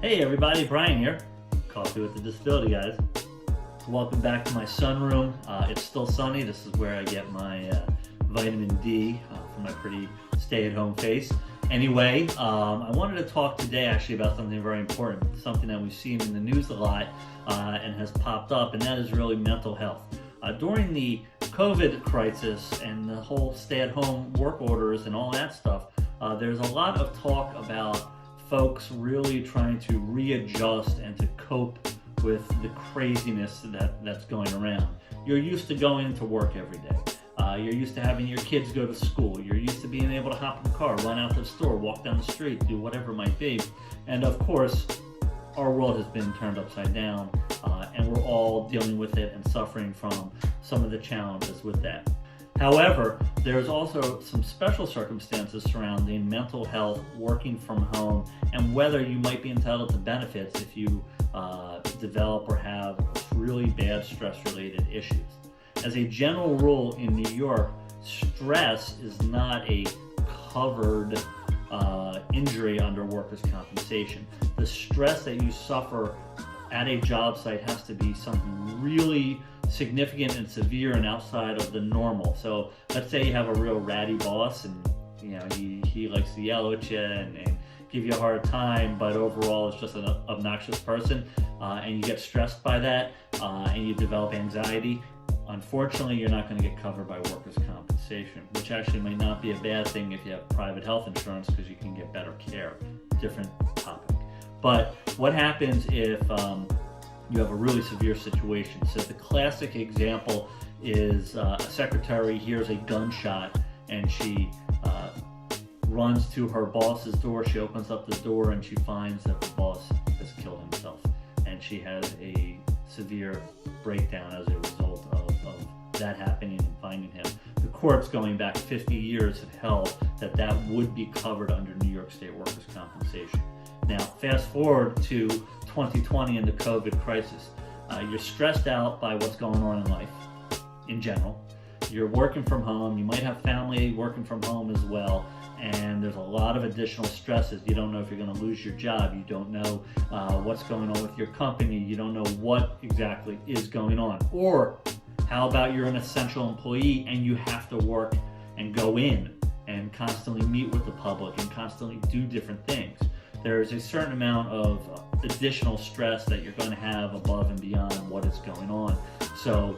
Hey everybody, Brian here. Coffee with the Disability Guys. Welcome back to my sunroom. It's still sunny. This is where I get my vitamin D for my pretty stay-at-home face. Anyway, I wanted to talk today actually about something very important, something that we've seen in the news a lot and has popped up, and that is really mental health. During the COVID crisis and the whole stay-at-home work orders and all that stuff, there's a lot of talk about folks really trying to readjust and to cope with the craziness that's going around. You're used to going to work every day. You're used to having your kids go to school. You're used to being able to hop in the car, run out to the store, walk down the street, do whatever it might be. And of course, our world has been turned upside down, and we're all dealing with it and suffering from some of the challenges with that. However, there's also some special circumstances surrounding mental health, working from home, and whether you might be entitled to benefits if you develop or have really bad stress-related issues. As a general rule in New York, stress is not a covered injury under workers' compensation. The stress that you suffer at a job site has to be something really significant and severe and outside of the normal. So let's say you have a real ratty boss and he likes to yell at you and give you a hard time, but overall it's just an obnoxious person, and you get stressed by that and you develop anxiety. Unfortunately, you're not going to get covered by workers' compensation, which actually might not be a bad thing if you have private health insurance because you can get better care. Different topic. But what happens if you have a really severe situation? So the classic example is a secretary hears a gunshot and she runs to her boss's door. She opens up the door and she finds that the boss has killed himself, and she has a severe breakdown as a result of that happening and finding him. The courts going back 50 years have held that would be covered under New York State workers' compensation. Now, fast forward to 2020 and the COVID crisis. You're stressed out by what's going on in life in general. You're working from home. You might have family working from home as well. And there's a lot of additional stresses. You don't know if you're going to lose your job. You don't know what's going on with your company. You don't know what exactly is going on. Or how about you're an essential employee and you have to work and go in and constantly meet with the public and constantly do different things. There's a certain amount of additional stress that you're going to have above and beyond what is going on. So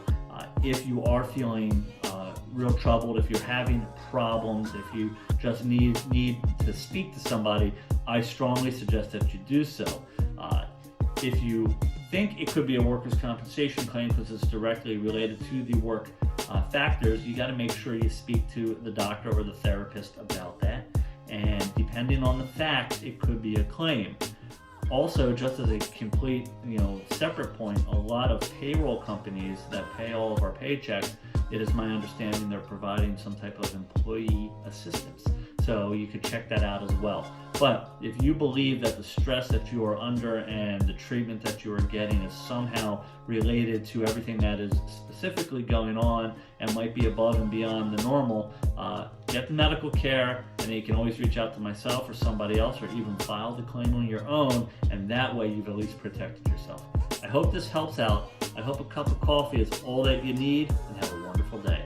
if you are feeling real troubled, if you're having problems, if you just need to speak to somebody, I strongly suggest that you do so. If you think it could be a workers' compensation claim because it's directly related to the work factors, you got to make sure you speak to the doctor or the therapist about that. And depending on the fact, it could be a claim. Also, just as a complete, separate point, a lot of payroll companies that pay all of our paychecks, it is my understanding they're providing some type of employee assistance. So you could check that out as well. But if you believe that the stress that you are under and the treatment that you are getting is somehow related to everything that is specifically going on and might be above and beyond the normal, get the medical care, and then you can always reach out to myself or somebody else, or even file the claim on your own, and that way you've at least protected yourself. I hope this helps out. I hope a cup of coffee is all that you need, and have a wonderful day.